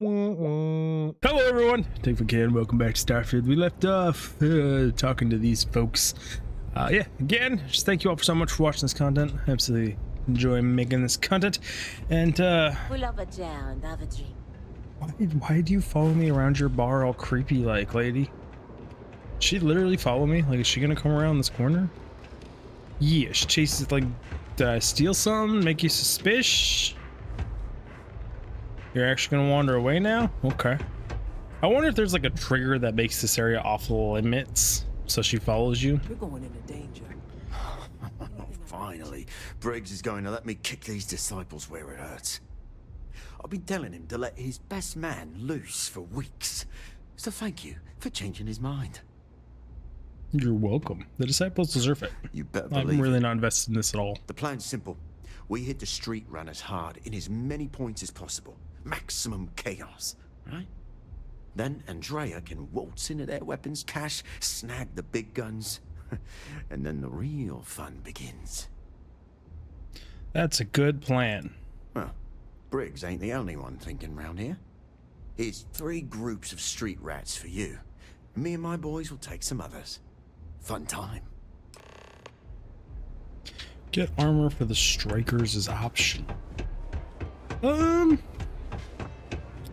Hello everyone, Digfig here, and welcome back to Starfield. We left off talking to these folks. Yeah, again, just thank you all so much for watching this content. I absolutely enjoy making this content. And We'll have a jar and have a drink. why do you follow me around your bar all creepy like, lady? She literally follow me? Like, is she gonna come around this corner? Yeah, she chases, like, did I steal something? Make you suspicious? You're actually gonna wander away now? Okay. I wonder if there's like a trigger that makes this area off limits, so she follows you. We're going into danger. Finally, Briggs is going to let me kick these disciples where it hurts. I've been telling him to let his best man loose for weeks. So thank you for changing his mind. You're welcome. The disciples deserve it. You better I'm believe really it. not invested in this at all. The plan's simple. We hit the street runners hard in as many points as possible. Maximum chaos, right? Then Andrea can waltz into their weapons cache, snag the big guns, and then the real fun begins. That's a good plan. Well, Briggs ain't the only one thinking round here. Here's 3 groups of street rats for you. Me and my boys will take some others. Fun time. Get armor for the strikers is option.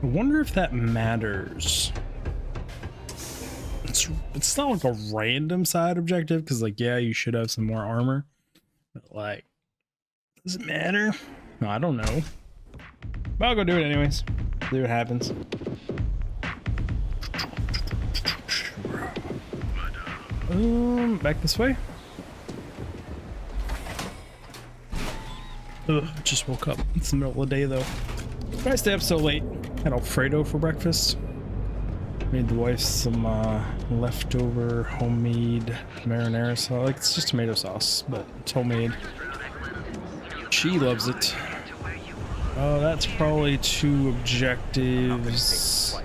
I wonder if that matters. It's not like a random side objective, because like, yeah, you should have some more armor, but like, does it matter? No, I don't know, but I'll go do it anyways. See what happens. Back this way. Ugh, just woke up. It's the middle of the day though. Why I stay up so late? Had Alfredo for breakfast. Made the wife some leftover homemade marinara sauce. Like, it's just tomato sauce, but it's homemade. She loves it. Oh, that's probably 2 objectives.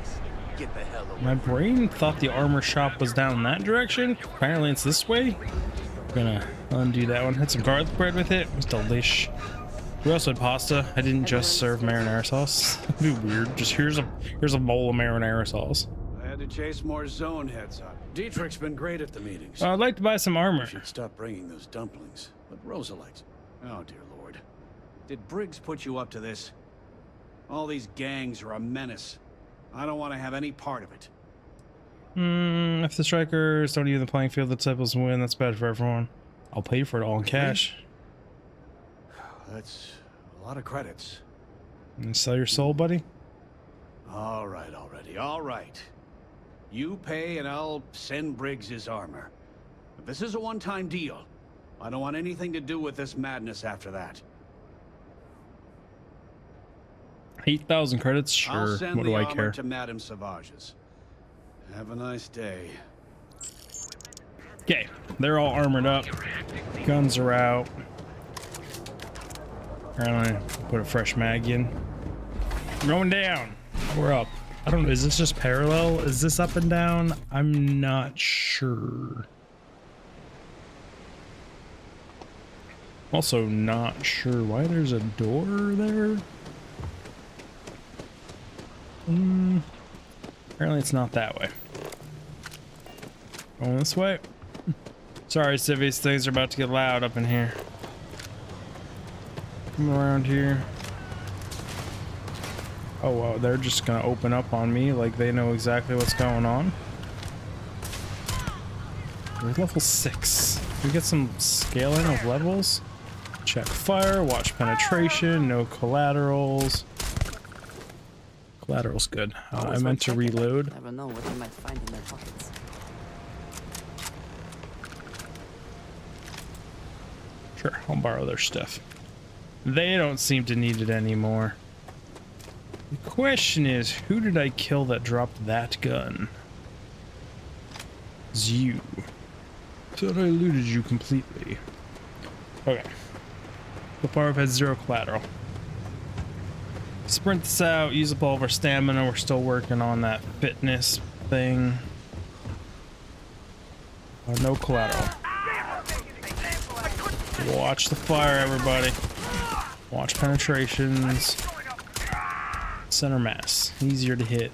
My brain thought the armor shop was down that direction. Apparently it's this way. I'm gonna undo that one. Had some garlic bread with it. It was delish. We also had pasta. I didn't just serve marinara sauce. That'd be weird. Just here's a bowl of marinara sauce. I had to chase more zone heads up. Dietrich's been great at the meetings. I'd like to buy some armor. You should stop bringing those dumplings. But Rosa likes them. Oh, dear Lord. Did Briggs put you up to this? All these gangs are a menace. I don't want to have any part of it. If the strikers don't even the playing field, the disciples win. That's bad for everyone. I'll pay for it all in cash. That's a lot of credits. And sell your soul, buddy? All right, already. All right. You pay and I'll send Briggs his armor. But this is a one-time deal. I don't want anything to do with this madness after that. 8,000 credits? Sure. I'll send What do the I armor care? to Madame Savage's. Have a nice day. Okay, they're all armored up. Guns are out. Apparently, put a fresh mag in. Going down. We're up. I don't know. Is this just parallel? Is this up and down? I'm not sure. Also, not sure why there's a door there. Apparently, it's not that way. Going this way. Sorry, civvies. Things are about to get loud up in here. Come around here. Oh, wow. They're just gonna open up on me like they know exactly what's going on. We're level 6. We get some scaling of levels. Check fire. Watch penetration. No collaterals. Collateral's good. I meant to reload. Never know what you might find in their pockets. Sure, I'll borrow their stuff. They don't seem to need it anymore. The question is, who did I kill that dropped that gun? It's you. Thought I looted you completely. Okay. So far I've had 0 collateral. Sprint this out, use up all of our stamina. We're still working on that fitness thing. No collateral. Watch the fire, everybody. Watch penetrations. center mass. Easier to hit.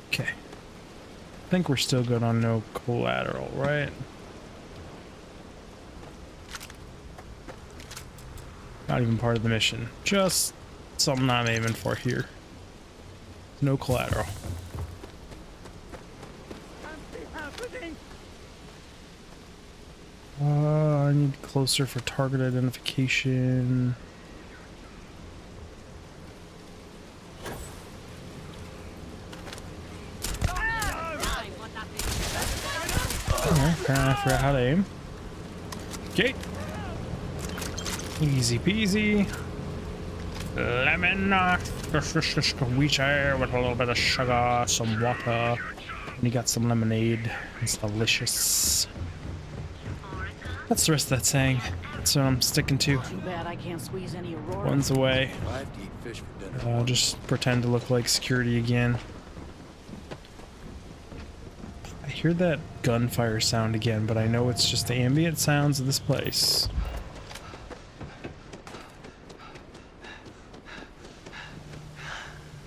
Okay. I think we're still good on no collateral, right? Not even part of the mission. Just something I'm aiming for here. No collateral. I need closer for target identification. Apparently I forgot how to aim. Okay. Easy peasy. Lemon squeezer with a little bit of sugar, some water. And you got some lemonade. It's delicious. That's the rest of that saying. That's what I'm sticking to. Too bad I can't squeeze any Aurora. One's away. I have to eat fish for dinner. I'll just pretend to look like security again. I hear that gunfire sound again, but I know it's just the ambient sounds of this place.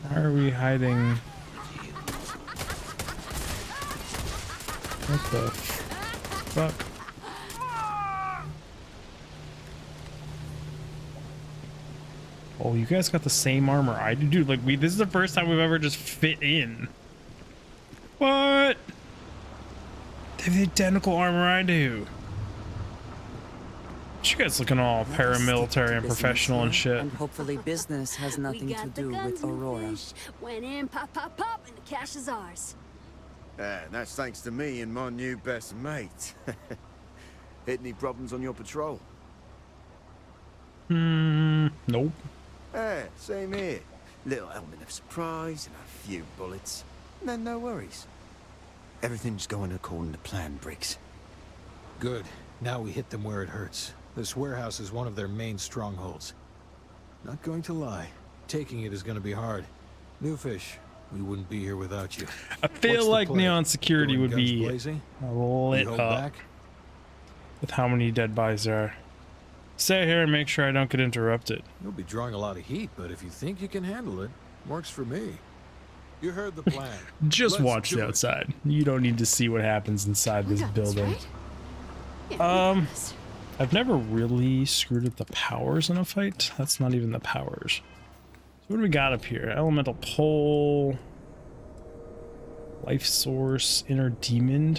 Why are we hiding? What the fuck? Oh, you guys got the same armor I do. Dude, like, this is the first time we've ever just fit in. What? They have the identical armor I do. You guys looking all paramilitary and professional and shit. And hopefully business has nothing to do with Aurora. Went in, pop, pop, pop, and the cash is ours. And that's thanks to me and my new best mate. Hit any problems on your patrol? Nope. Same here. Little element of surprise and a few bullets. And then no worries. Everything's going according to plan, Briggs. Good. Now we hit them where it hurts. This warehouse is one of their main strongholds. Not going to lie. Taking it is going to be hard. New fish, we wouldn't be here without you. I feel like plan? Neon Security Going would guns be blazing? lit You hold up back? with how many dead bodies there are. Stay here and make sure I don't get interrupted. You'll be drawing a lot of heat, but if you think you can handle it, works for me. You heard the plan. Just Let's watch do the it. outside. You don't need to see what happens inside this We got this, building. right? Yeah, we got this. I've never really screwed with the powers in a fight. That's not even the powers. So what do we got up here? Elemental pole, life source, inner demon.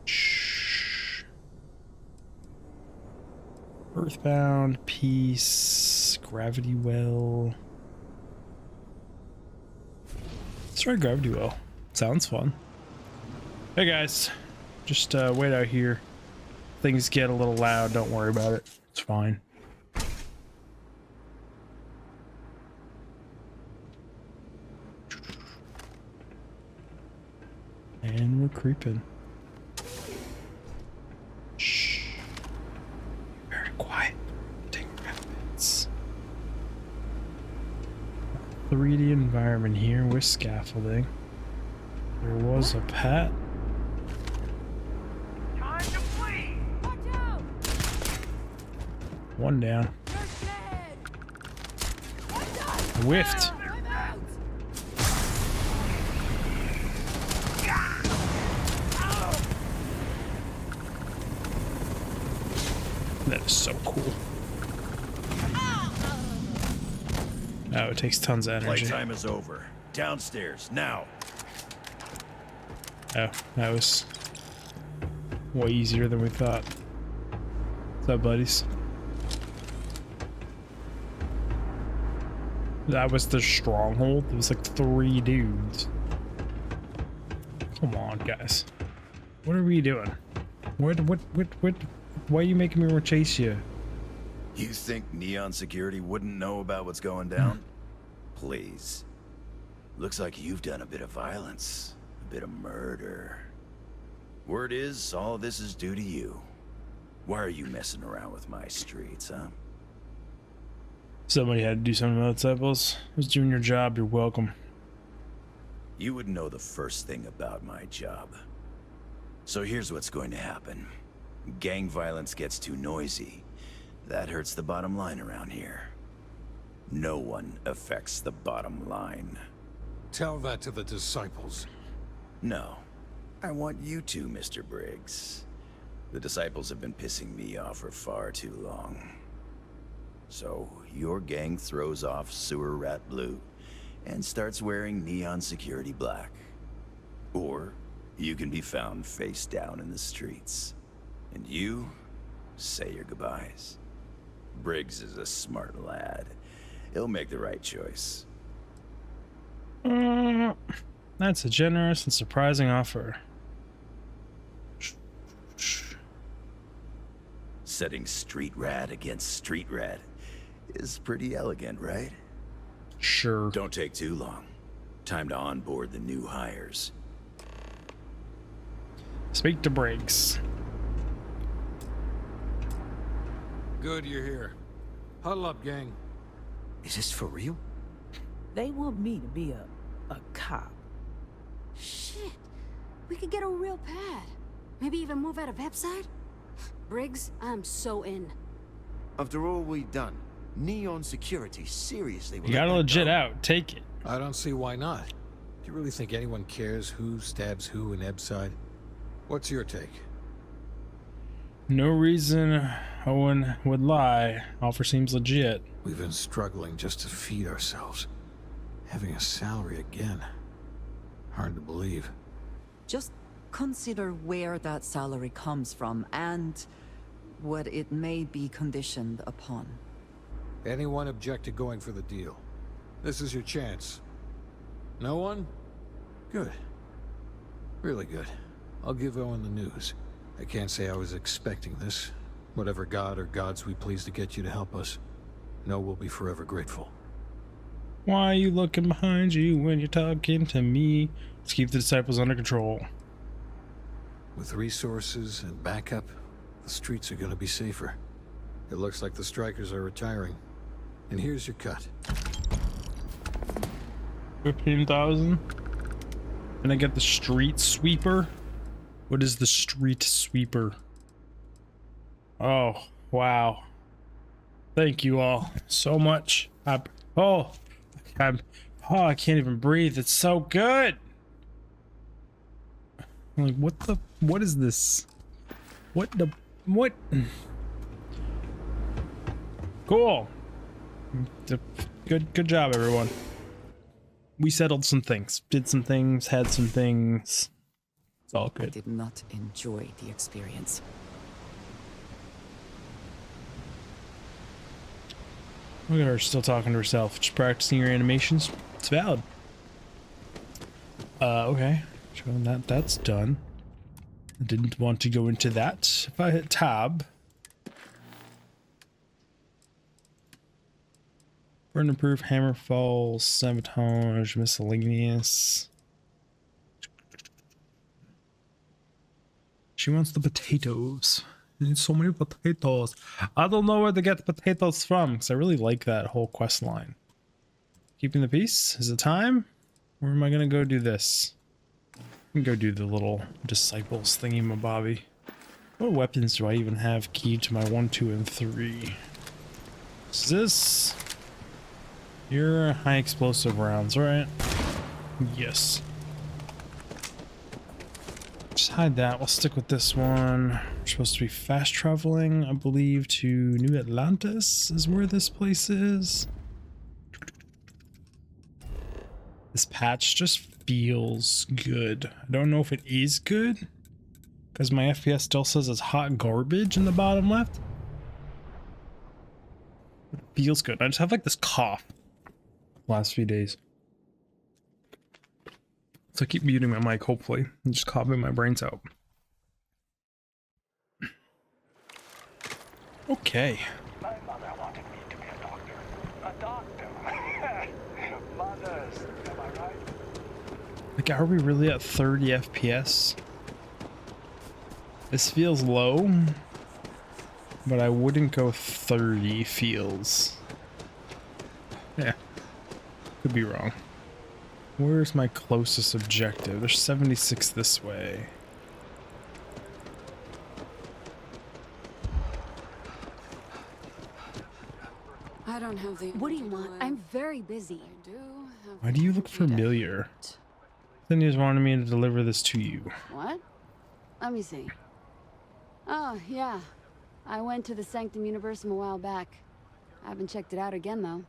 Shh. Earthbound, peace, gravity well. Let's try gravity well. Sounds fun. Hey guys, just wait out here. Things get a little loud, don't worry about it. It's fine. And we're creeping. Shh. Very quiet. Take rapids. 3D environment here with scaffolding. There was a pet. One down. Whiffed. That is so cool. Oh, it takes tons of energy. Playtime is over. Downstairs, now. Oh, that was way easier than we thought. What's up, buddies? That was the stronghold. It was like 3 dudes. Come on, guys. What are we doing? What, why are you making me chase you? You think Neon Security wouldn't know about what's going down? Please. Looks like you've done a bit of violence. A bit of murder. Word is, all of this is due to you. Why are you messing around with my streets, huh? Somebody had to do something about disciples. I was doing your job. You're welcome. You would know the first thing about my job. So here's what's going to happen. Gang violence gets too noisy. That hurts the bottom line around here. No one affects the bottom line. Tell that to the disciples. No. I want you to, Mr. Briggs. The disciples have been pissing me off for far too long. So, your gang throws off sewer rat blue and starts wearing neon security black. Or, you can be found face down in the streets. And you say your goodbyes. Briggs is a smart lad. He'll make the right choice. That's a generous and surprising offer. Setting street rat against street rat is pretty elegant, right? Sure. Don't take too long. Time to onboard the new hires. Speak to Briggs. Good you're here. Huddle up, gang. Is this for real? They want me to be a cop. Shit. We could get a real pad. Maybe even move out of Epside? Briggs, I'm so in. After all we've done, Neon Security seriously... You gotta legit out. Take it. I don't see why not. Do you really think anyone cares who stabs who in Epside? What's your take? No reason Owen would lie. Offer seems legit. We've been struggling just to feed ourselves. Having a salary again. Hard to believe. Just consider where that salary comes from and what it may be conditioned upon. Anyone object to going for the deal? This is your chance. No one? Good. Really good. I'll give Owen the news. I can't say I was expecting this. Whatever god or gods we please to get you to help us, know we'll be forever grateful. Why are you looking behind you when you're talking to me? Let's keep the disciples under control. With resources and backup, the streets are gonna be safer. It looks like the strikers are retiring. And here's your cut. 15,000. Can I get the street sweeper? What is the street sweeper? Oh, wow. Thank you all so much. I can't even breathe. It's so good. Like, what is this? What? Cool. Good job, everyone. We settled some things, did some things, had some things. It's all I good. did not enjoy the experience. Look at her still talking to herself, just practicing her animations. It's valid. Okay. Showing that's done. I didn't want to go into that. If I hit tab. Burn and proof, hammer falls, sabotage, miscellaneous. She wants the potatoes. I need so many potatoes. I don't know where to get potatoes from, because I really like that whole quest line. Keeping the peace? Is it time? Or am I going to go do this? I can go do the little disciples thingy-mabobby. What weapons do I even have keyed to my 1, 2, and 3? Is this... Your high explosive rounds, right? Yes. Just hide that. We'll stick with this one. We're supposed to be fast traveling, I believe, to New Atlantis is where this place is. This patch just feels good. I don't know if it is good, because my FPS still says it's hot garbage in the bottom left. It feels good. I just have like this cough last few days. So I keep muting my mic, hopefully, and just coughing my brains out. Okay. My mother wanted me to be a doctor. A doctor. Mothers, am I right? Like, are we really at 30 FPS? This feels low, but I wouldn't go 30 feels. Yeah. Could be wrong. Where's my closest objective? There's 76 this way. I don't have the. What do you want? I'm very busy. I do. Why do you look familiar? Then you just wanted me to deliver this to you. What? Let me see. Oh, yeah. I went to the Sanctum Universum a while back. I haven't checked it out again, though.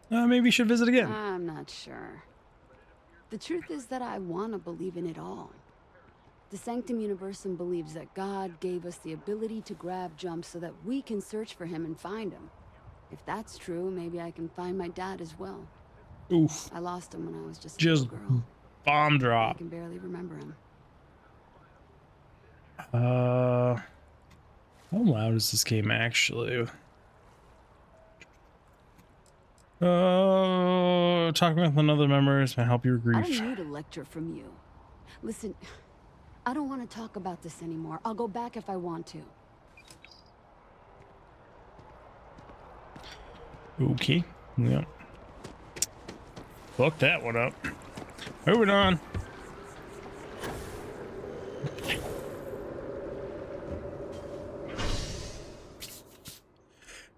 Maybe you should visit again. I'm not sure. The truth is that I want to believe in it all. The Sanctum Universum believes that God gave us the ability to grab jumps so that we can search for him and find him. If that's true, maybe I can find my dad as well. Oof. I lost him when I was just Just a little girl. bomb I drop. can barely remember him. How loud is this game actually? Talking with another members may help your I grief. don't need a lecture from you. Listen, I don't want to talk about this anymore. I'll go back if I want to. Okay. Yeah. Fuck that one up. Moving on.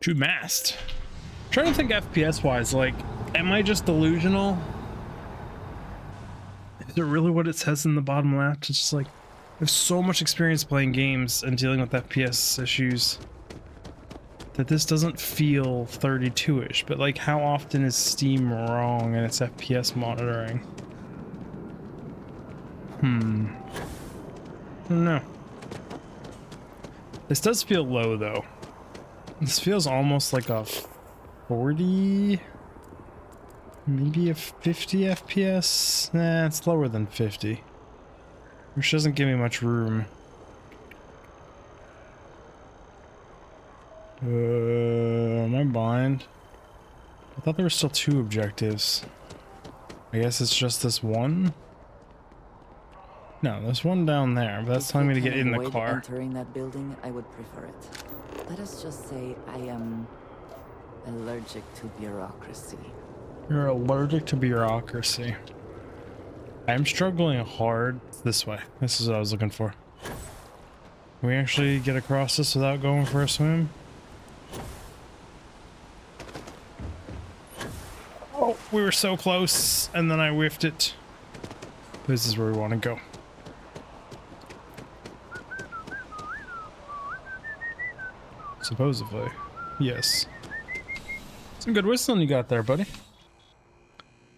To mast. Trying to think FPS wise, like, am I just delusional? Is it really what it says in the bottom left? It's just like, I have so much experience playing games and dealing with FPS issues that this doesn't feel 32-ish, but like, how often is Steam wrong in its FPS monitoring? I don't know. This does feel low though. This feels almost like a 40, maybe a 50 FPS. Nah, it's lower than 50, which doesn't give me much room. Am I blind? I thought there were still 2 objectives. I guess it's just this one. No, there's one down there, but that's telling me to get in the car. Entering that building, I would prefer it. Let us just say I am allergic to bureaucracy. You're allergic to bureaucracy. I'm struggling hard. This way. This is what I was looking for. Can we actually get across this without going for a swim? Oh, we were so close, and then I whiffed it. This is where we want to go. Supposedly. Yes. Some good whistling you got there, buddy.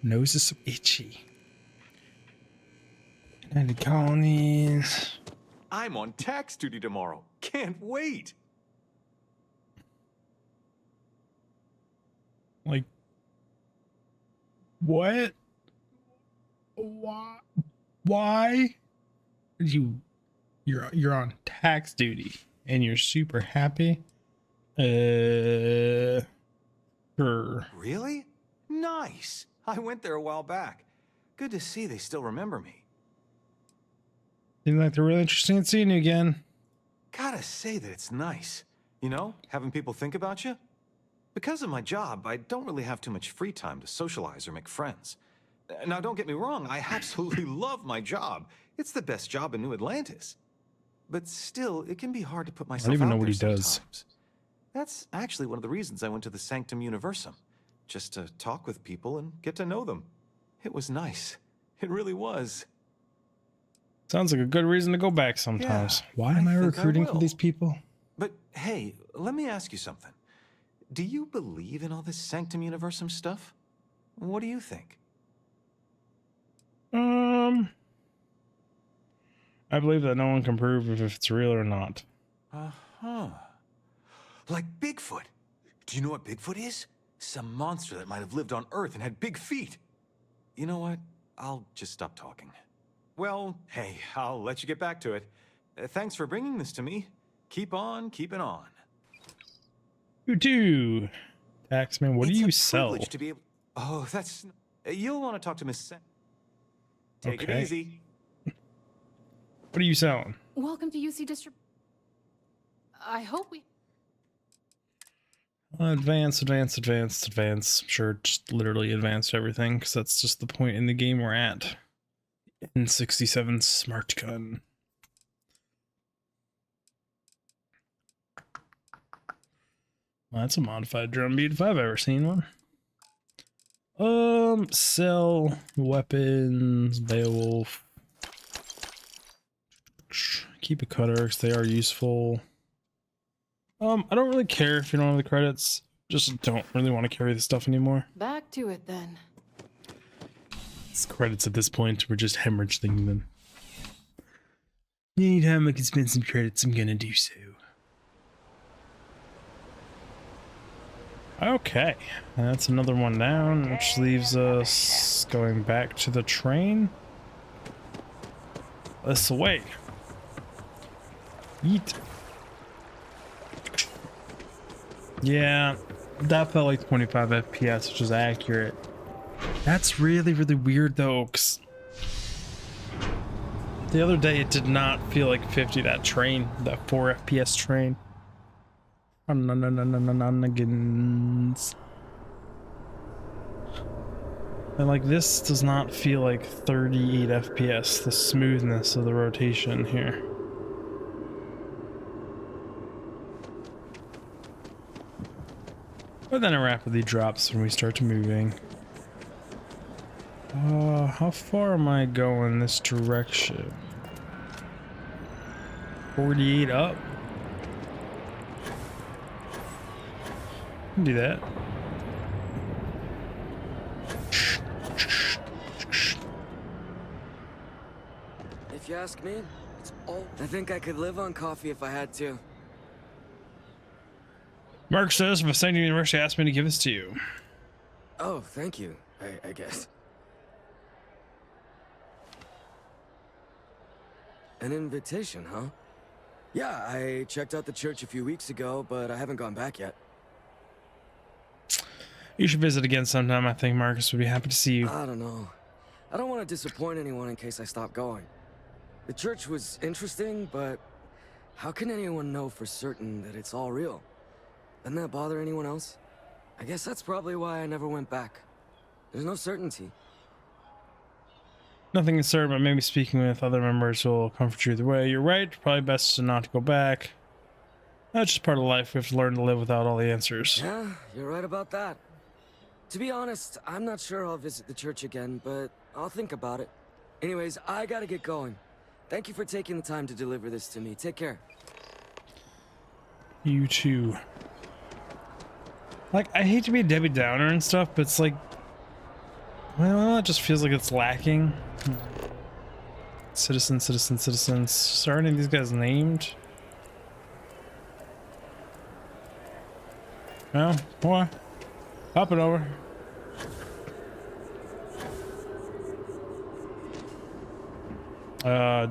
Nose is so itchy. United Colonies. I'm on tax duty tomorrow. Can't wait. Like, what? Why? You're on tax duty and you're super happy? Sure. Really? Nice. I went there a while back. Good to see they still remember me. Seems like they're really interested in seeing you again. Gotta say that it's nice. You know, having people think about you. Because of my job, I don't really have too much free time to socialize or make friends. Now, don't get me wrong, I absolutely love my job. It's the best job in New Atlantis. But still, it can be hard to put myself out there. I don't even know what he does. That's actually one of the reasons I went to the Sanctum Universum. Just to talk with people and get to know them. It was nice. It really was. Sounds like a good reason to go back sometimes. Yeah, why am I recruiting for these people? But hey, let me ask you something. Do you believe in all this Sanctum Universum stuff? What do you think? I believe that no one can prove if it's real or not. Uh-huh. Like Bigfoot. Do you know what Bigfoot is? Some monster that might have lived on Earth and had big feet. You know what? I'll just stop talking. Well, hey, I'll let you get back to it. Thanks for bringing this to me. Keep on keeping on. You do. Taxman, what do you sell? To be able... Oh, that's... You'll want to talk to Miss Sen. Take okay. It easy. What are you selling? Welcome to UC District. I hope we... Advance. I'm sure just literally advanced everything, because that's just the point in the game we're at. N67 smart gun. Well, that's a modified drum beat if I've ever seen one. Sell weapons, Beowulf. Keep a cutter because they are useful. I don't really care if you don't have the credits. Just don't really want to carry the stuff anymore. Back to it then. It's credits at this point. We're just hemorrhaging them. Anytime I can spend some credits, I'm gonna do so. Okay, that's another one down, which leaves us going back to the train. This way. Yeet. Yeah, that felt like 25 FPS, which is accurate. That's really, really weird though, 'cause the other day it did not feel like 50, that train, that 4 FPS train. Nonagins. And like this does not feel like 38 FPS, the smoothness of the rotation here. But then it rapidly drops when we start moving. How far am I going this direction? 48 up? Can do that. If you ask me, it's all. I think I could live on coffee if I had to. Mark says if a Saint University asked me to give this to you. Oh, thank you, I guess. An invitation, huh? Yeah, I checked out the church a few weeks ago, but I haven't gone back yet. You should visit again sometime. I think Marcus would be happy to see you. I don't know. I don't want to disappoint anyone in case I stop going. The church was interesting, but how can anyone know for certain that it's all real? Doesn't that bother anyone else? I guess that's probably why I never went back. There's no certainty. Nothing is certain, but maybe speaking with other members will comfort you either way. You're right. Probably best to not go back. That's just part of life. We have to learn to live without all the answers. Yeah, you're right about that. To be honest, I'm not sure I'll visit the church again, but I'll think about it. Anyways, I gotta get going. Thank you for taking the time to deliver this to me. Take care. You too. Like, I hate to be a Debbie Downer and stuff, but it's like, well, it just feels like it's lacking. Citizens. Are any of these guys named? No? Boy. Hop it over.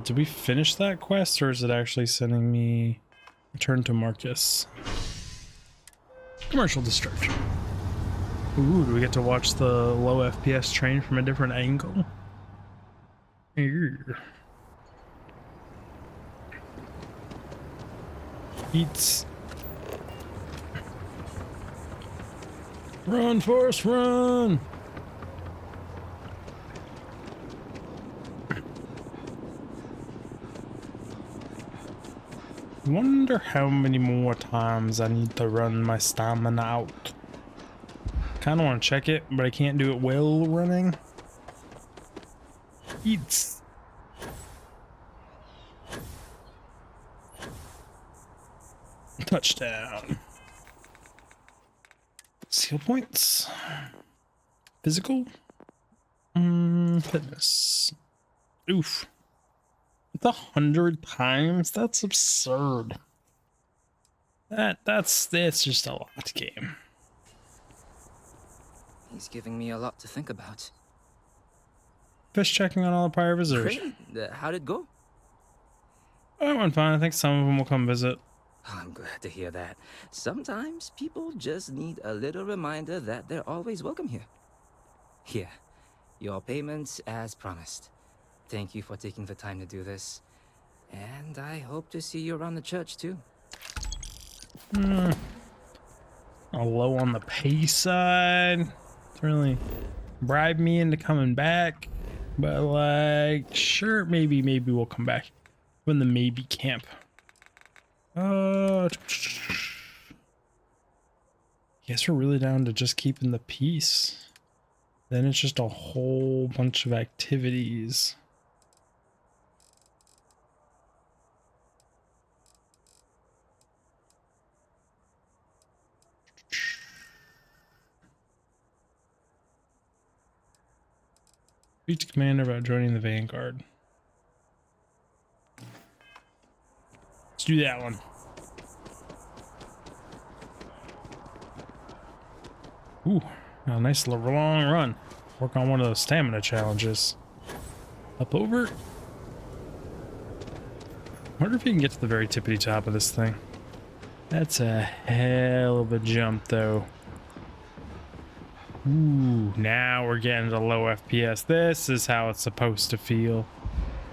Did we finish that quest, or is it actually sending me return to Marcus? Commercial discharge. Ooh, do we get to watch the low FPS train from a different angle? Here. Eats. Run, Forrest, run! Wonder how many more times I need to run my stamina out. Kind of want to check it, but I can't do it while running. Eats. Touchdown. Skill points. Physical. Fitness. Oof. It's 100 times? That's absurd. That's just a lot, game. He's giving me a lot to think about. Fish checking on all the prior visitors. Great. How'd it go? Oh, it went fine. I think some of them will come visit. I'm glad to hear that. Sometimes people just need a little reminder that they're always welcome here. Here, your payments as promised. Thank you for taking the time to do this. And I hope to see you around the church too. A low on the pay side. It's really bribe me into coming back. But like, sure, maybe we'll come back. When the maybe camp. Guess we're really down to just keeping the peace. Then it's just a whole bunch of activities. Speak to Commander about joining the Vanguard. Let's do that one. Ooh, a nice long run. Work on one of those stamina challenges. Up over. Wonder if you can get to the very tippity top of this thing. That's a hell of a jump, though. Ooh, now we're getting to low FPS. This is how it's supposed to feel.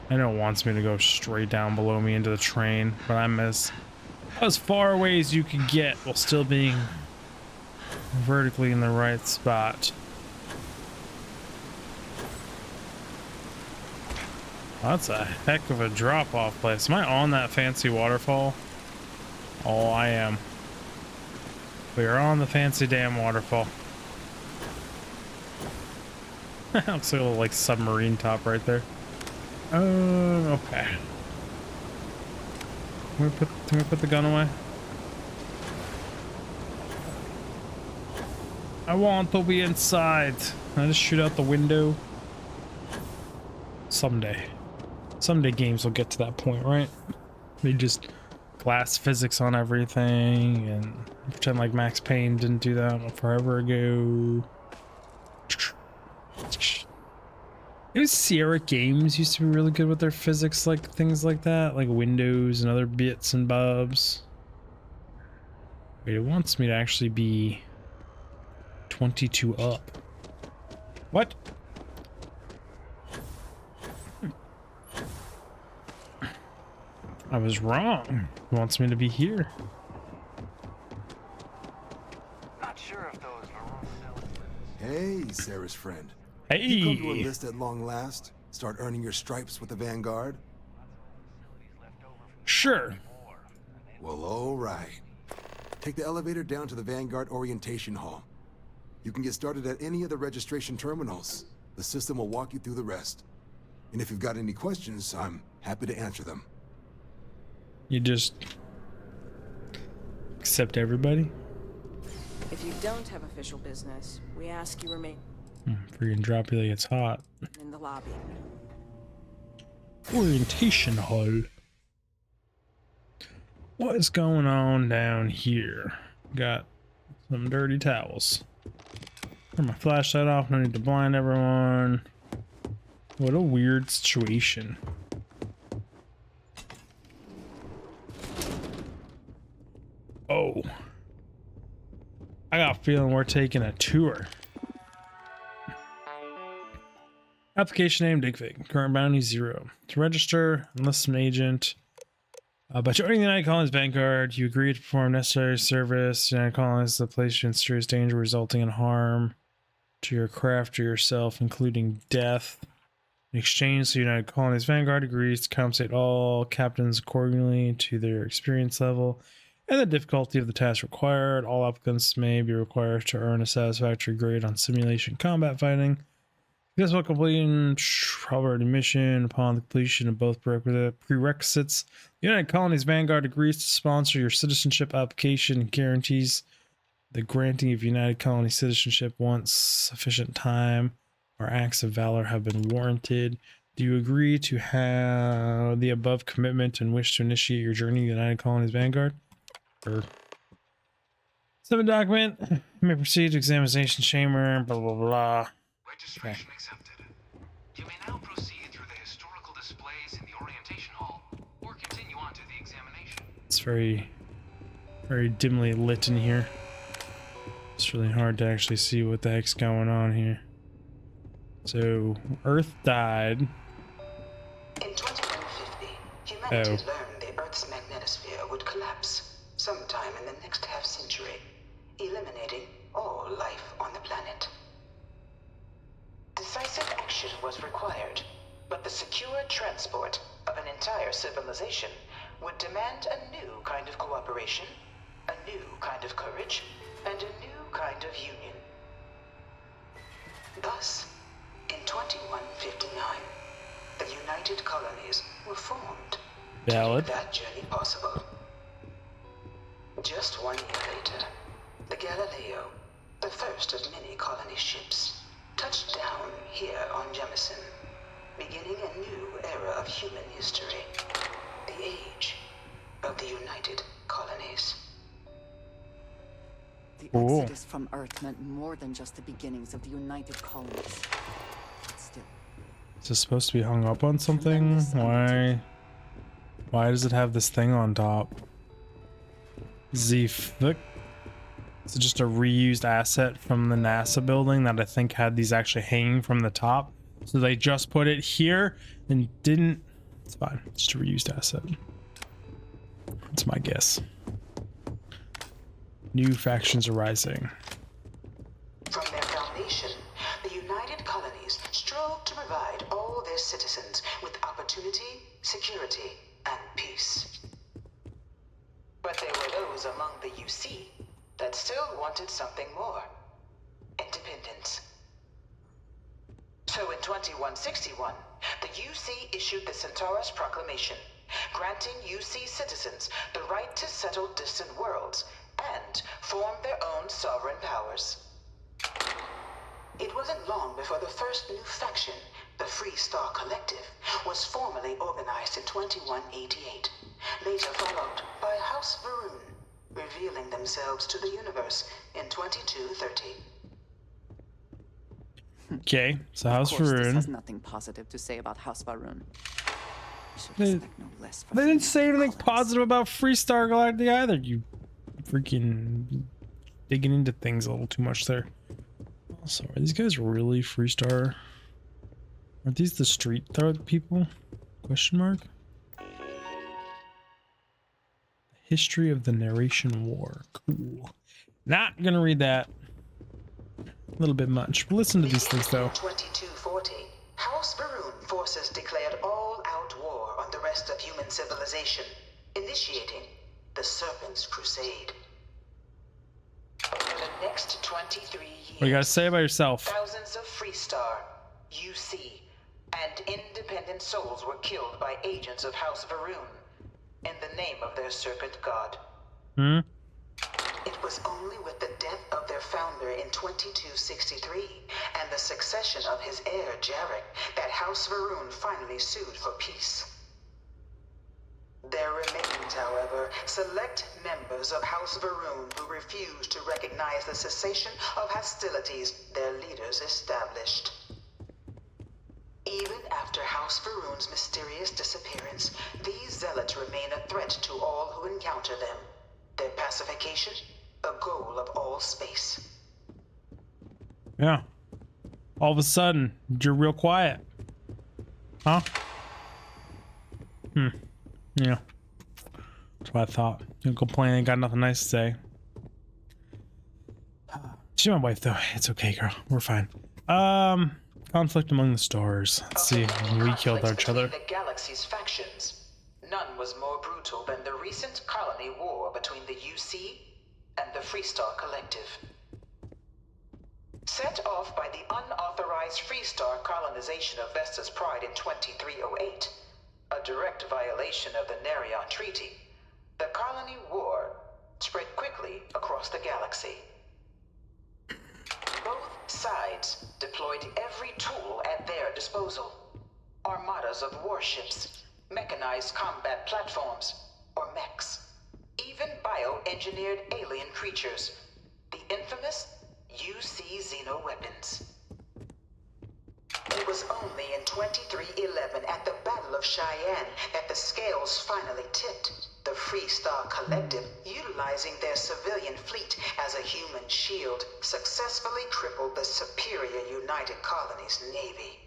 I know it wants me to go straight down below me into the train, but I'm as far away as you can get while still being vertically in the right spot. That's a heck of a drop-off place. Am I on that fancy waterfall? Oh, I am. We are on the fancy damn waterfall. Looks like a little like submarine top right there. Okay. Can we put the gun away? I want to be inside. Can I just shoot out the window? Someday. Someday games will get to that point, right? They just glass physics on everything and pretend like Max Payne didn't do that forever ago. It was Sierra Games used to be really good with their physics, like things like that, like windows and other bits and bobs. Wait, it wants me to actually be 22 up. What? I was wrong. It wants me to be here. Not sure if those Hey, Sarah's friend. Hey. You come to enlist at long last? Start earning your stripes with the Vanguard? Sure. Well, all right. Take the elevator down to the Vanguard Orientation Hall. You can get started at any of the registration terminals. The system will walk you through the rest. And if you've got any questions, I'm happy to answer them. You just accept everybody? If you don't have official business, we ask you remain Freaking drop you like it's hot. in the lobby. Orientation hall. What is going on down here? Got some dirty towels. Turn my flashlight off. No need to blind everyone. What a weird situation. Oh. I got a feeling we're taking a tour. Application name Digfig. Current bounty 0. To register, enlist an agent. By joining the United Colonies Vanguard, you agree to perform necessary service. The United Colonies is the place you in serious danger resulting in harm to your craft or yourself, including death. In exchange, the United Colonies Vanguard agrees to compensate all captains accordingly to their experience level and the difficulty of the task required. All applicants may be required to earn a satisfactory grade on simulation combat fighting. Successful completing probability mission upon the completion of both prerequisites. The United Colonies Vanguard agrees to sponsor your citizenship application and guarantees the granting of United Colony citizenship once sufficient time or acts of valor have been warranted. Do you agree to have the above commitment and wish to initiate your journey to the United Colonies Vanguard? Or 7 document. You may proceed to examination chamber. Blah blah blah. registration accepted. You may now proceed through the historical displays in the orientation hall, or continue on to the examination. It's very dimly lit in here. It's really hard to actually see what the heck's going on here. So, Earth died. In 2150, humanity learned the Earth's magnetosphere would collapse sometime in the next half-century, eliminating all life on the planet. Decisive action was required, but the secure transport of an entire civilization would demand a new kind of cooperation, a new kind of courage, and a new kind of union. Thus, in 2159, the United Colonies were formed to make that journey possible. Just 1 year later, the Galileo, the first of many colony ships, touched down here on Jemison, beginning a new era of human history, the age of the United Colonies. The exodus from Earth meant more than just the beginnings of the United Colonies. But still. Is this supposed to be hung up on something? Why does it have this thing on top? Digfig. Is it just a reused asset from the NASA building that I think had these actually hanging from the top? So they just put it here and didn't. It's fine. It's just a reused asset. That's my guess. New factions arising. From their foundation, the United Colonies strove to provide all their citizens with opportunity, security, and peace. But there were those among the UC that still wanted something more. Independence. So in 2161, the UC issued the Centaurus Proclamation, granting UC citizens the right to settle distant worlds and form their own sovereign powers. It wasn't long before the first new faction, the Free Star Collective, was formally organized in 2188, later followed by House Varun, revealing themselves to the universe in 2230. Okay, so House This has Varun. nothing positive to say about House Varun. They didn't say anything positive about Freestar Galactic either. You freaking digging into things a little too much there. Also, are these guys really Freestar? Aren't these the street thug people? Question mark. History of the Narration War. Cool. Not gonna read that. A little bit much. But listen to these things though. 2240, House Varun forces declared all-out war on the rest of human civilization, initiating the Serpent's Crusade. Over the next 23 years, What do you gotta say about yourself? thousands of Freestar, UC, and independent souls were killed by agents of House Varun in the name of their serpent god. It was only with the death of their founder in 2263 and the succession of his heir, Jarek, that House Varun finally sued for peace. There remained, however, select members of House Varun who refused to recognize the cessation of hostilities their leaders established. Even after House Varun's mysterious disappearance, these zealots remain a threat to all who encounter them. Their pacification, a goal of all space. Yeah. All of a sudden, you're real quiet. Huh? Yeah. That's what I thought. You complain, ain't got nothing nice to say. She's my wife though. It's okay, girl. We're fine. Conflict among the stars. Let's see. We killed each other. The galaxy's factions. None was more brutal than the recent colony war between the UC and the Freestar Collective. Set off by the unauthorized Freestar colonization of Vesta's Pride in 2308, a direct violation of the Nerion Treaty, the colony war spread quickly across the galaxy. Both sides deployed every tool at their disposal. Armadas of warships, mechanized combat platforms, or mechs. Even bioengineered alien creatures. The infamous UC Xeno-weapons. It was only in 2311 at the Battle of Cheyenne that the scales finally tipped. The Freestar Collective, utilizing their civilian fleet as a human shield, successfully crippled the superior United Colonies Navy.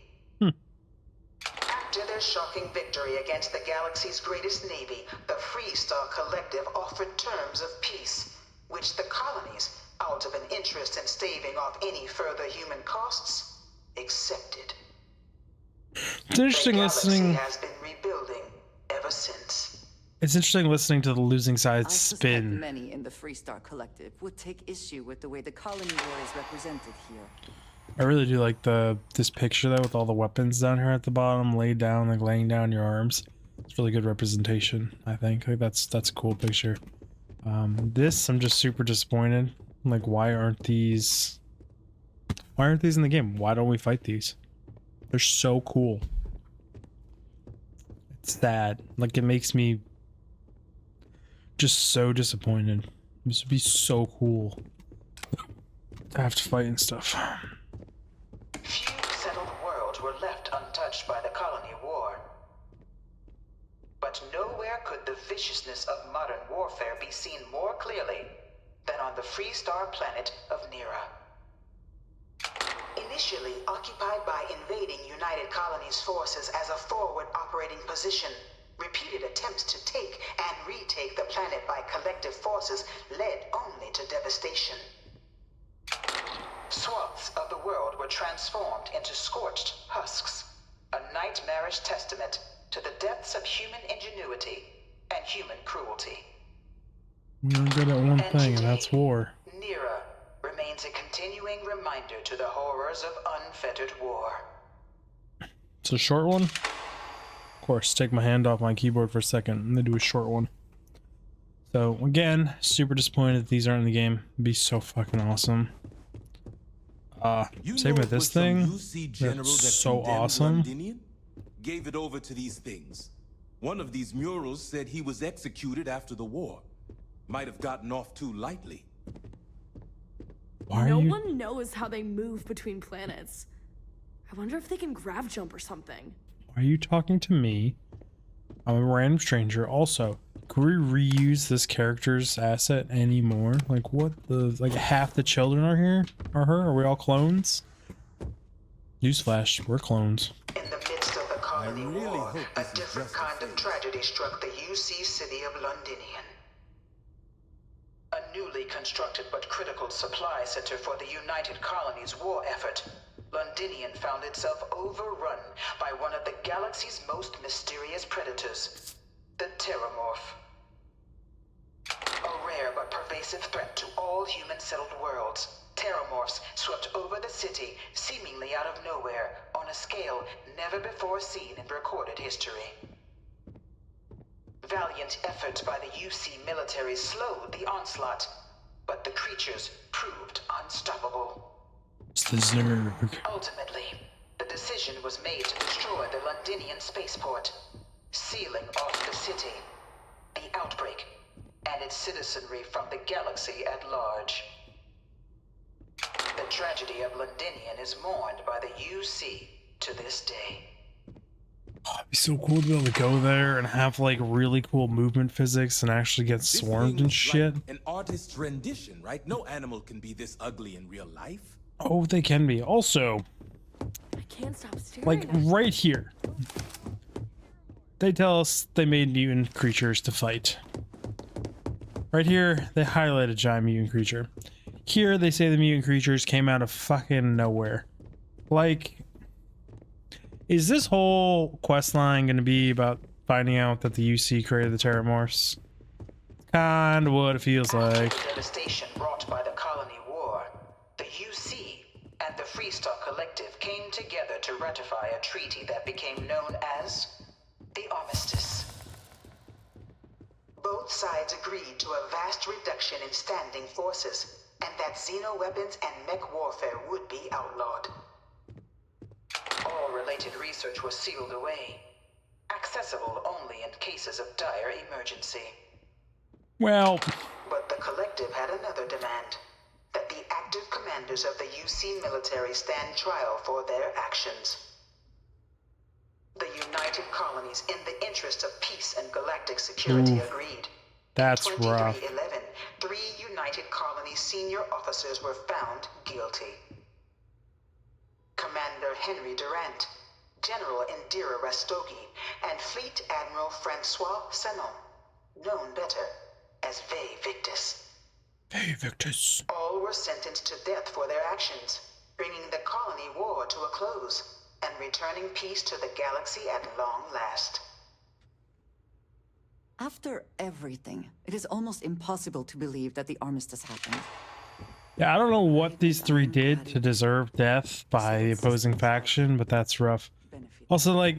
After their shocking victory against the galaxy's greatest navy, the Freestar Collective offered terms of peace, which the colonies, out of an interest in staving off any further human costs, accepted. It's interesting listening. The galaxy has been rebuilding ever since. It's interesting listening to the losing side I suspect spin. many in the Freestar Collective would take issue with the way the colony war is represented here. I really do like this picture though, with all the weapons down here at the bottom, laid down, like laying down your arms. It's really good representation, I think. Like that's a cool picture. This I'm just super disappointed. Like, why aren't these in the game? Why don't we fight these? They're so cool. It's sad. Like, it makes me just so disappointed. This would be so cool to have to fight and stuff. Few settled worlds were left untouched by the colony war. But nowhere could the viciousness of modern warfare be seen more clearly than on the Freestar planet of Nira. Initially occupied by invading United Colonies forces as a forward operating position, repeated attempts to take and retake the planet by collective forces led only to devastation. Swaths of the world were transformed into scorched husks, a nightmarish testament to the depths of human ingenuity and human cruelty. We're good at one thing, and that's war. Nira remains a continuing reminder to the horrors of unfettered war. It's a short one. Of course, take my hand off my keyboard for a second and then do a short one. So again, super disappointed that these aren't in the game. It'd be so fucking awesome. Same with this thing. That's so awesome. Londinian? Gave it over to these things. One of these murals said he was executed after the war. Might have gotten off too lightly. No one knows how they move between planets. I wonder if they can grav jump or something. Why are you talking to me? I'm a random stranger. Also, can we reuse this character's asset anymore? Like, what the... Like, half the children are here? Are her? Are we all clones? Newsflash, we're clones. In the midst of the colony war, a different kind of tragedy struck the UC city of Londinian. A newly constructed but critical supply center for the United Colonies' war effort, Londinian found itself overrun by one of the galaxy's most mysterious predators, the Terramorph. A rare but pervasive threat to all human-settled worlds, Terramorphs swept over the city, seemingly out of nowhere, on a scale never before seen in recorded history. Valiant efforts by the UC military slowed the onslaught, but the creatures proved unstoppable. It's the Zerg. Ultimately, the decision was made to destroy the Londinian spaceport, sealing off the city, the outbreak, and its citizenry from the galaxy at large. The tragedy of Londinian is mourned by the UC to this day. Oh, it'd be so cool to be able to go there and have like really cool movement physics and actually get swarmed and shit. Like an artist's rendition, right? No animal can be this ugly in real life. Oh, they can be. Also, I can't stop staring. like right here, they tell us they made mutant creatures to fight. Right here, they highlight a giant mutant creature. Here, they say the mutant creatures came out of fucking nowhere. Like, is this whole quest line going to be about finding out that the UC created the Terramorphs? Kinda what it feels like. The devastation brought by the colony war, the UC and the Freestar Collective came together to ratify a treaty that became known as the Armistice. Both sides agreed to a vast reduction in standing forces, and that xeno-weapons and mech warfare would be outlawed. All related research was sealed away, accessible only in cases of dire emergency. Well... But the Collective had another demand, that the active commanders of the UC military stand trial for their actions. The United Colonies, in the interest of peace and galactic security, agreed. That's In rough. 2311, 3 United Colonies senior officers were found guilty. Commander Henry Durant, General Indira Rastogi, and Fleet Admiral Francois Sanon, known better as Ve Victus. Ve Victus. All were sentenced to death for their actions, bringing the colony war to a close and returning peace to the galaxy at long last. After everything, it is almost impossible to believe that the armistice happened. Yeah, I don't know what these three did to deserve death by the opposing faction, but that's rough. Also, like,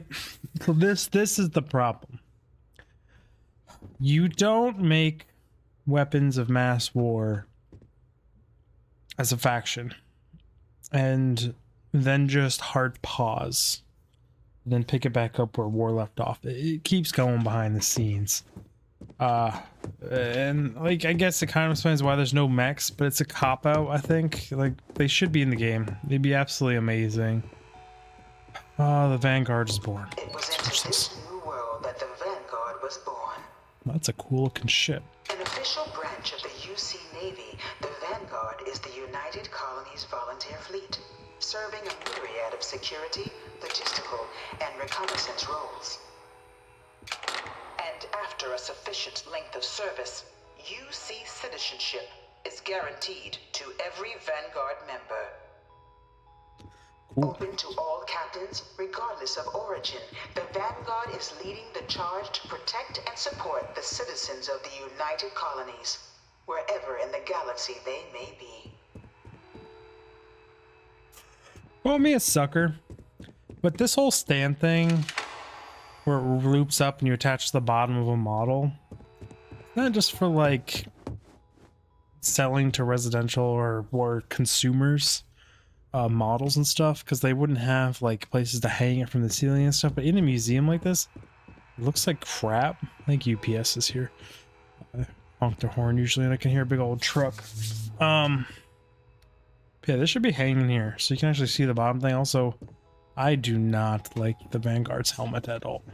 this is the problem. You don't make weapons of mass war as a faction and then just hard pause, then pick it back up where war left off. It keeps going behind the scenes. And like, I guess it kind of explains why there's no mechs, but it's a cop-out, I think. Like, they should be in the game. They'd be absolutely amazing. The Vanguard is born. It was into this new world that the Vanguard was born. That's a cool looking ship. An official branch of the UC Navy, the Vanguard is the United Colonies Volunteer Fleet, serving a myriad of security, logistical, and reconnaissance roles. And after a sufficient length of service, UC citizenship is guaranteed to every Vanguard member. Open to all captains, regardless of origin, the Vanguard is leading the charge to protect and support the citizens of the United Colonies, wherever in the galaxy they may be. Call me a sucker, but this whole stand thing, where it loops up and you attach to the bottom of a model, not just for like selling to residential or consumers. Models and stuff, because they wouldn't have like places to hang it from the ceiling and stuff, but in a museum like this, it looks like crap. I think UPS is here. I honk their horn usually and I can hear a big old truck. Yeah, this should be hanging here so you can actually see the bottom thing. Also, I do not like the Vanguard's helmet at all,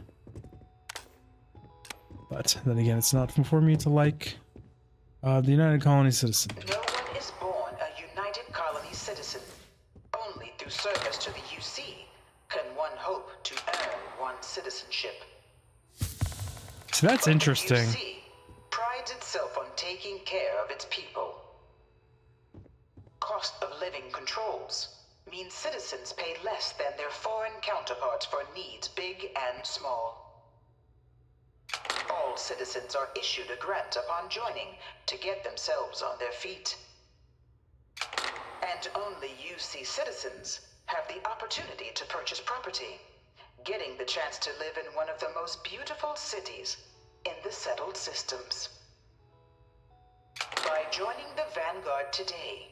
but then again, it's not for me to like the United Colony citizen. No one is born a United Colony citizen. Only through service to the UC can one hope to earn one's citizenship. So that's interesting. The UC prides itself on taking care of its people. Cost of living controls mean citizens pay less than their foreign counterparts for needs big and small. All citizens are issued a grant upon joining to get themselves on their feet. And only UC citizens have the opportunity to purchase property, getting the chance to live in one of the most beautiful cities in the settled systems. By joining the Vanguard today,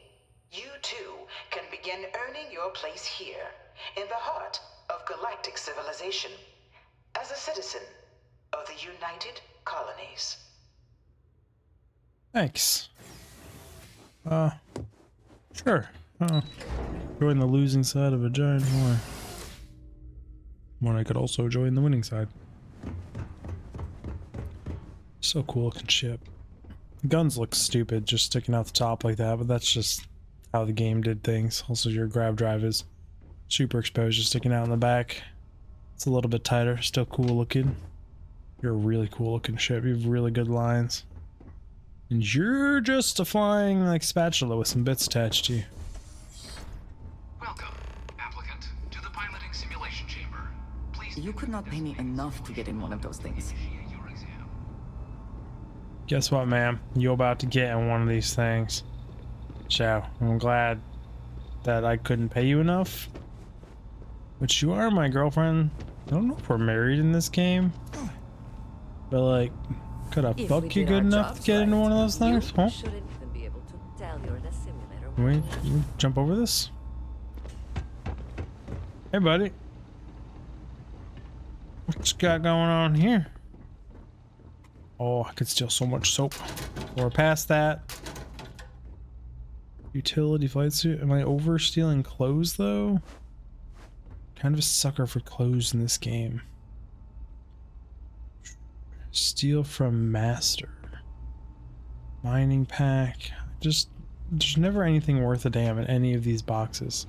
you too can begin earning your place here, in the heart of galactic civilization, as a citizen of the United Colonies. Thanks. Sure. Join the losing side of a giant war. When I could also join the winning side. So cool looking ship. Guns look stupid just sticking out the top like that, but that's just how the game did things. Also, your grab drive is super exposed, just sticking out in the back. It's a little bit tighter, still cool looking. You're a really cool looking ship. You have really good lines. And you're just a flying like spatula with some bits attached to you. Welcome, applicant, to the piloting simulation chamber. Please. You could not pay me enough to get in one of those things. Guess what, ma'am? You're about to get in one of these things. So, I'm glad that I couldn't pay you enough. But you are my girlfriend. I don't know if we're married in this game. But like, could I fuck you good enough to get into one of those things? Huh? Can we jump over this? Hey, buddy. What you got going on here? Oh, I could steal so much soap. We're past that. Utility flight suit. Am I over stealing clothes though? Kind of a sucker for clothes in this game. Steal from master. Mining pack. Just there's never anything worth a damn in any of these boxes.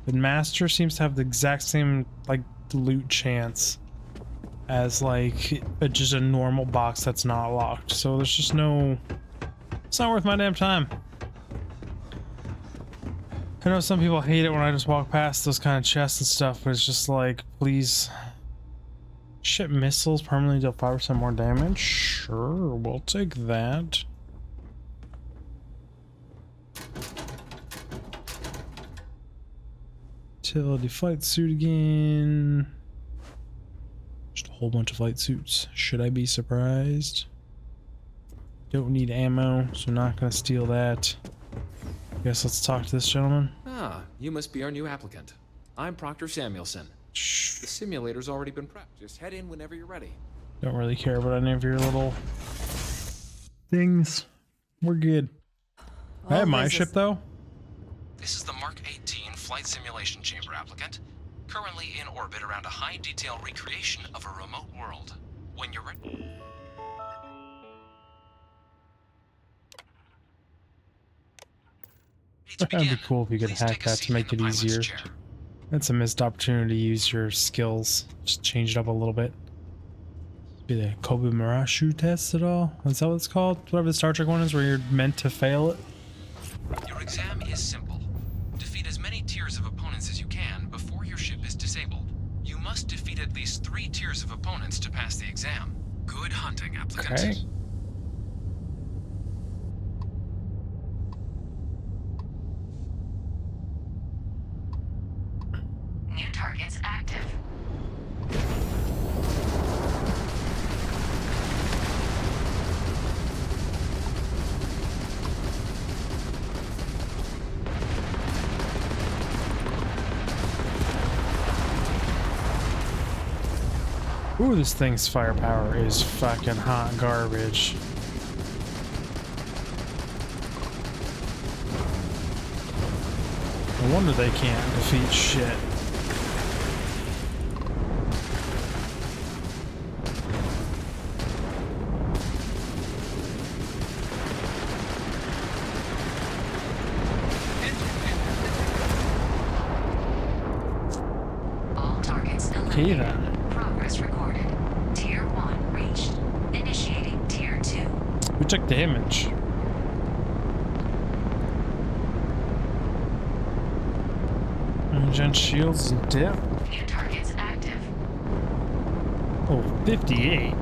The master seems to have the exact same like loot chance as like just a normal box that's not locked. So there's just no, it's not worth my damn time. I know some people hate it when I just walk past those kind of chests and stuff, but it's just like, please Ship missiles permanently deal 5% more damage. Sure, we'll take that. Utility flight suit again. Just a whole bunch of flight suits. Should I be surprised? Don't need ammo, so not gonna steal that. Guess let's talk to this gentleman. Ah, you must be our new applicant. I'm Proctor Samuelson. The simulator's already been prepped. Just head in whenever you're ready. Don't really care about any of your little things. We're good. I have my ship though. This is the Mark 18 Flight Simulation Chamber applicant, currently in orbit around a high-detail recreation of a remote world. When you're ready... That'd be cool if you could hack that to make it easier. That's a missed opportunity to use your skills. Just change it up a little bit. Be the Kobumarashu test at all? Is that what it's called? Whatever the Star Trek one is where you're meant to fail it? Your exam is simple. Defeat as many tiers of opponents as you can before your ship is disabled. You must defeat at least 3 tiers of opponents to pass the exam. Good hunting, applicant. Okay. New targets active. Ooh, this thing's firepower is fucking hot garbage. No wonder they can't defeat shit. All targets Okay eliminated. then. Progress recorded. Tier 1 reached. Initiating Tier 2. We took the image. Gen shields and dip. New targets active. Oh, 58.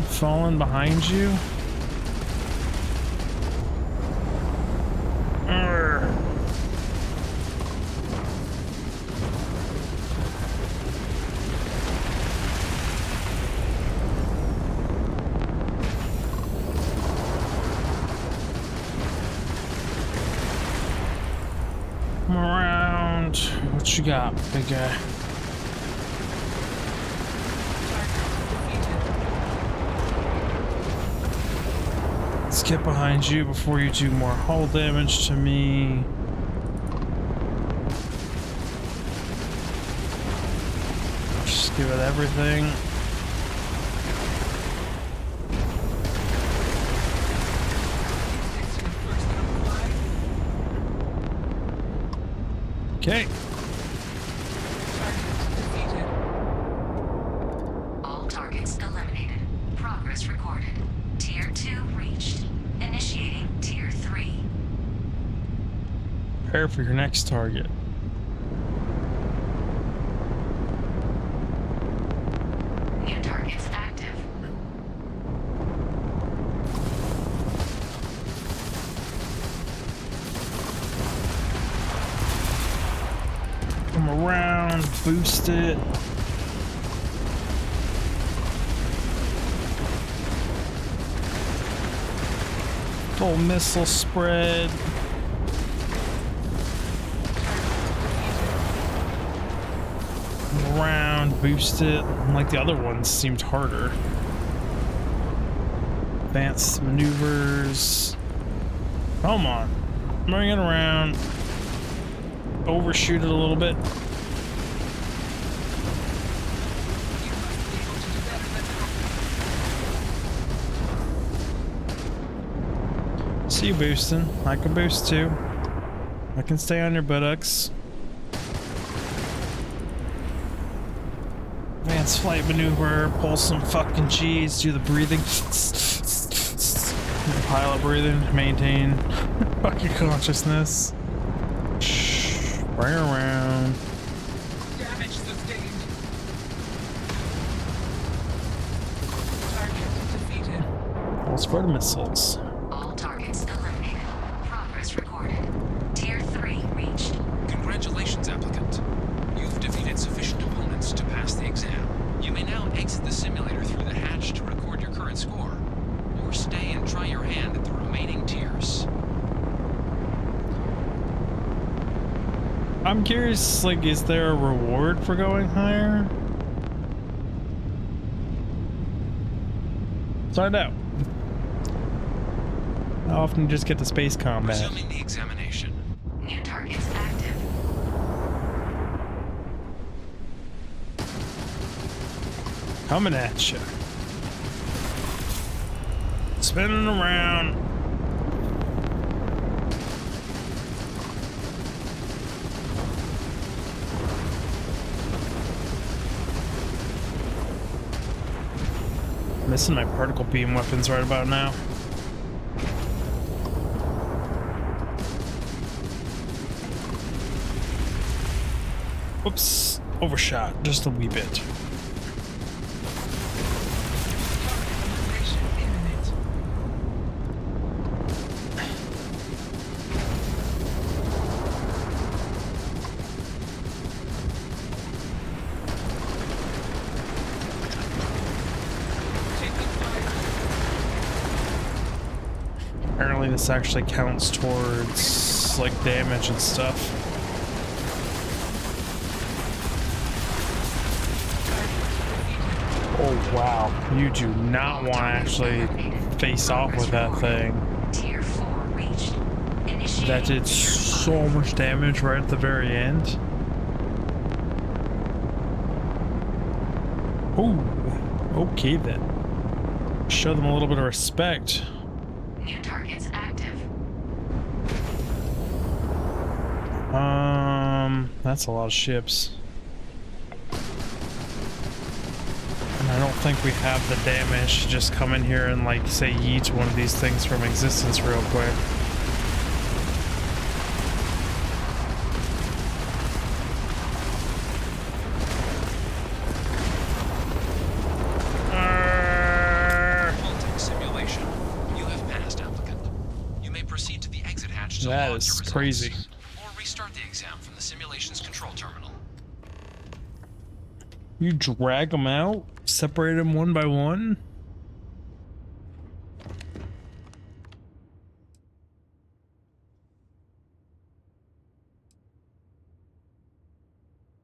Falling behind you. Urgh. Come around. What you got, big guy? Let's get behind you before you do more hull damage to me. Just give it everything. Okay. All targets eliminated. Progress recorded. Tier 2 reached. Initiating Tier 3. Prepare for your next target. New targets active. Come around, boost it. Full missile spread. Come around, boost it. Like the other ones seemed harder. Advanced maneuvers. Come on. Bring it around. Overshoot it a little bit. See you boosting. I can boost too. I can stay on your buttocks. Advanced flight maneuver. Pull some fucking G's. Do the breathing. Pilot breathing. Maintain fucking consciousness. Bring her around. Damage sustained. Target defeated. All spread missiles. All targets eliminated. Progress recorded. Tier 3 reached. Congratulations, applicant. You've defeated sufficient opponents to pass the exam. You may now exit the simulator through the hatch to record your current score, or stay and try your hand at the remaining tiers. I'm curious, like, is there a reward for going higher? Find out. How often you just get to space combat? Resuming the examination. New targets active. Coming at you. Spinning around. Missing my particle beam weapons right about now. Whoops, overshot just a wee bit. Apparently this actually counts towards like damage and stuff. Oh wow, you do not want to actually face off with that thing. Tier 4 reached. Initiate. That did so much damage right at the very end. Oh, okay then. Show them a little bit of respect. New targets active. That's a lot of ships. And I don't think we have the damage to just come in here and like say yeet one of these things from existence real quick. Simulation. You have passed, applicant. You may proceed to the exit hatch to That log is your results, crazy. or restart the exam from the simulation's control terminal. You drag them out, separate them one by one.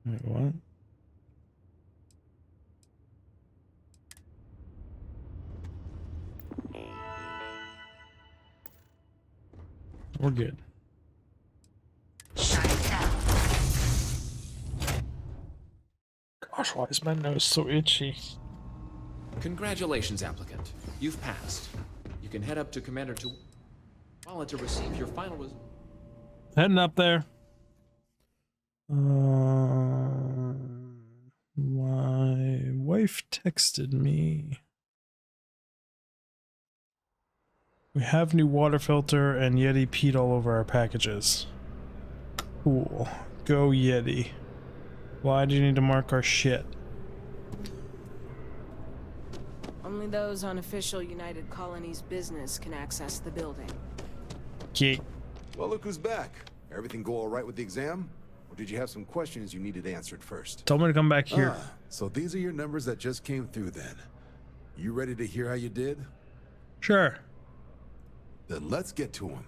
Wait, what? We're good. Gosh, why is my nose so itchy? Congratulations, applicant. You've passed. You can head up to Commander Walla to receive your final result. Heading up there. My wife texted me. We have new water filter and Yeti peed all over our packages. Cool. Go Yeti. Why do you need to mark our shit? Only those on official United Colonies business can access the building. Okay. Well, look who's back. Everything go all right with the exam? Or did you have some questions you needed answered first? Told me to come back here. So these are your numbers that just came through then. You ready to hear how you did? Sure. Then let's get to them.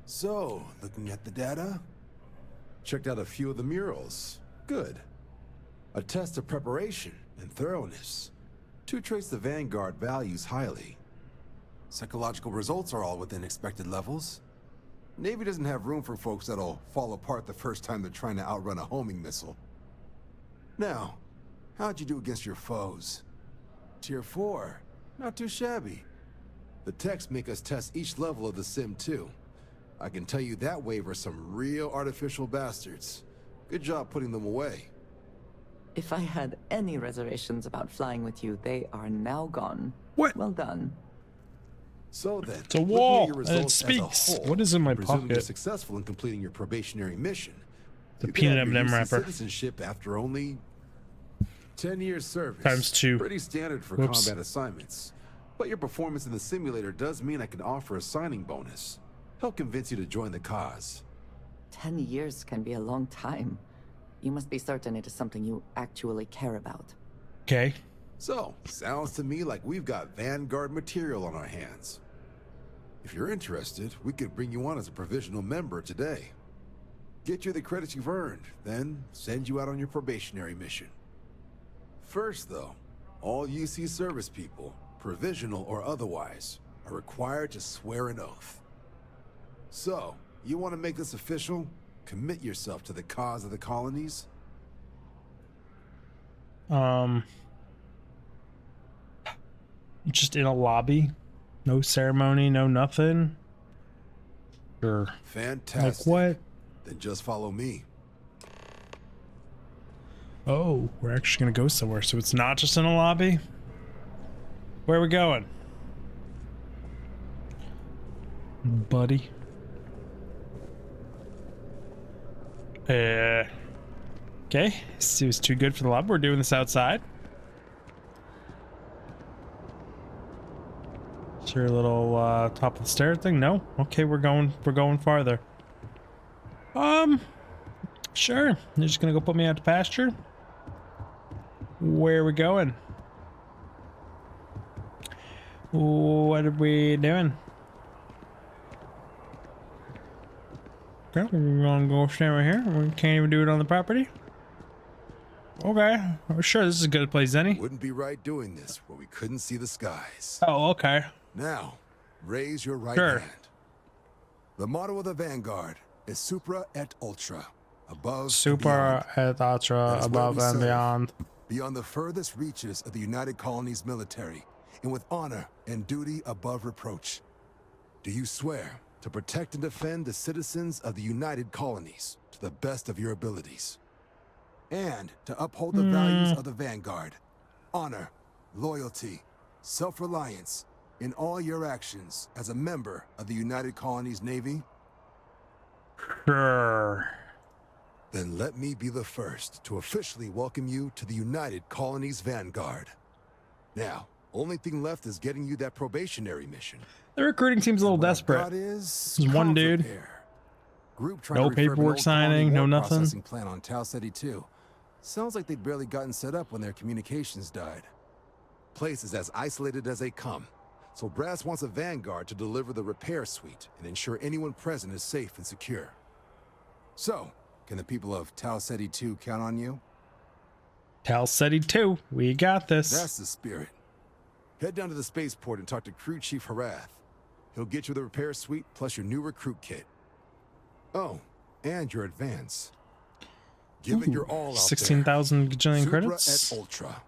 So, looking at the data, checked out a few of the murals. Good. A test of preparation and thoroughness. Two traits the Vanguard values highly. Psychological results are all within expected levels. Navy doesn't have room for folks that'll fall apart the first time they're trying to outrun a homing missile. Now, how'd you do against your foes? Tier 4. Not too shabby. The techs make us test each level of the sim too. I can tell you that wave are some real artificial bastards. Good job putting them away. If I had any reservations about flying with you, they are now gone. What? Well done. So then, It's a looking wall, at your and it results as a speaks. whole, What is in my presuming pocket? you're successful in completing your probationary mission, The You can peanut have your M&M UC wrapper. citizenship after only 10 years service. ×2. Pretty standard for Whoops. combat assignments. But your performance in the simulator does mean I can offer a signing bonus. Help convince you to join the cause. 10 years can be a long time. You must be certain it is something you actually care about. Okay. So, sounds to me like we've got Vanguard material on our hands. If you're interested, we could bring you on as a provisional member today. Get you the credits you've earned, then send you out on your probationary mission. First, though, all UC service people, provisional or otherwise, are required to swear an oath. So, you want to make this official? Commit yourself to the cause of the colonies? Just in a lobby, no ceremony, no nothing. Sure. Fantastic. Like what? Then just follow me. Oh, we're actually gonna go somewhere, so it's not just in a lobby. Where are we going, buddy? Okay. This was too good for the lobby. We're doing this outside. Is there a little top of the stair thing? No. Okay, we're going farther. Sure. You're just gonna go put me out to pasture? Where are we going? What are we doing? Okay, we're gonna go stand right here. We can't even do it on the property. Okay, oh, sure. This is a good place, Zenny. Wouldn't be right doing this where we couldn't see the skies. Oh, okay. Now, raise your right Sure. hand. The motto of the Vanguard is Supra et Ultra. Above Super et ultra, above and beyond. Beyond the furthest reaches of the United Colonies military, and with honor and duty above reproach. Do you swear to protect and defend the citizens of the United Colonies to the best of your abilities? And to uphold the values of the Vanguard, honor, loyalty, self-reliance, in all your actions as a member of the United Colonies Navy? Sure. Then let me be the first to officially welcome you to the United Colonies Vanguard. Now, only thing left is getting you that probationary mission. The recruiting seems a little desperate. There's one dude. Group No paperwork signing, no nothing. Processing plant on Tau Ceti 2. Sounds like they'd barely gotten set up when their communications died. Place is as isolated as they come. So Brass wants a Vanguard to deliver the repair suite and ensure anyone present is safe and secure. So, can the people of Tau Ceti 2 count on you? Tau Ceti 2, we got this. That's the spirit. Head down to the spaceport and talk to Crew Chief Harath. He'll get you the repair suite plus your new recruit kit. Oh, and your advance. Give it your all out 16,000 gajillion Supra credits. et Ultra.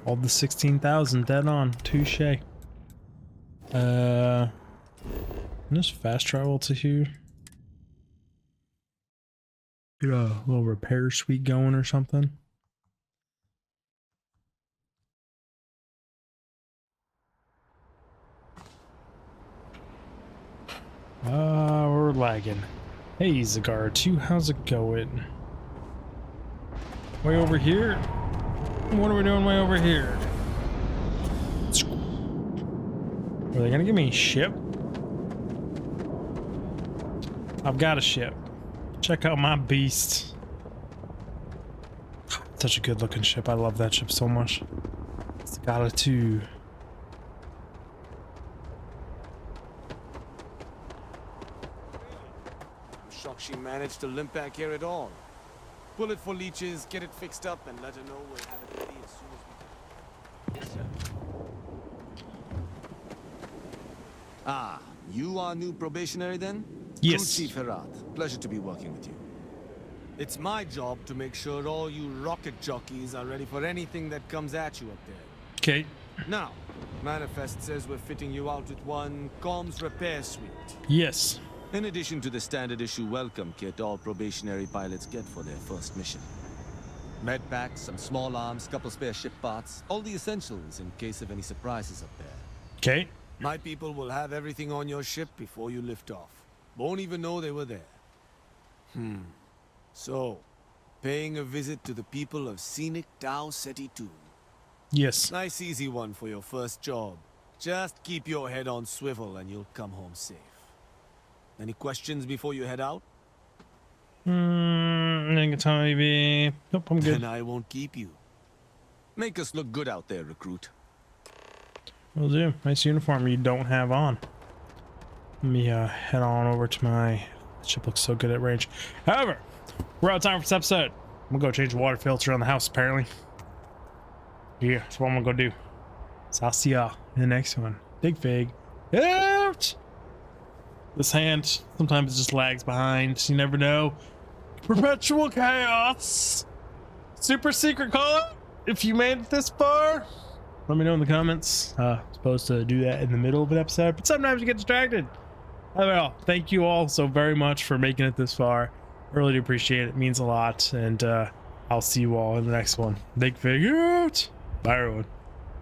All the 16,000 dead on. Touche. Just fast travel to here. Get a little repair suite going or something. We're lagging. Hey, Zagar 2, how's it going? Way over here? What are we doing way over here? Are they gonna give me a ship? I've got a ship. Check out my beast. Such a good looking ship. I love that ship so much. It's got a 2. I'm shocked she managed to limp back here at all. Pull it for leeches, get it fixed up, and let her know we'll have it ready as soon as we can. Yes, sir. Ah, you are new probationary then? Yes. Crew Chief Herat. Pleasure to be working with you. It's my job to make sure all you rocket jockeys are ready for anything that comes at you up there. Okay. Now, manifest says we're fitting you out with one comms repair suite. Yes. In addition to the standard issue welcome kit all probationary pilots get for their first mission. Med packs, some small arms, couple spare ship parts, all the essentials in case of any surprises up there. Okay. My people will have everything on your ship before you lift off. Won't even know they were there. So, paying a visit to the people of scenic Tau Ceti 2. Yes. Nice easy one for your first job. Just keep your head on swivel and you'll come home safe. Any questions before you head out? Maybe. Nope, I'm good. Then I won't keep you. Make us look good out there, recruit. Will do. Nice uniform you don't have on. Let me head on over to my ship. Looks so good at range. However, we're out of time for this episode. I'm gonna go change the water filter on the house apparently. Yeah, that's what I'm gonna go do. So I'll see y'all in the next one. Digfig out. This hand sometimes it just lags behind. You never know. Perpetual chaos. Super secret call if you made it this far. Let me know in the comments. Supposed to do that in the middle of an episode, but sometimes you get distracted. Well, thank you all so very much for making it this far. I really do appreciate it. It means a lot, and I'll see you all in the next one. Digfig out. Bye, everyone.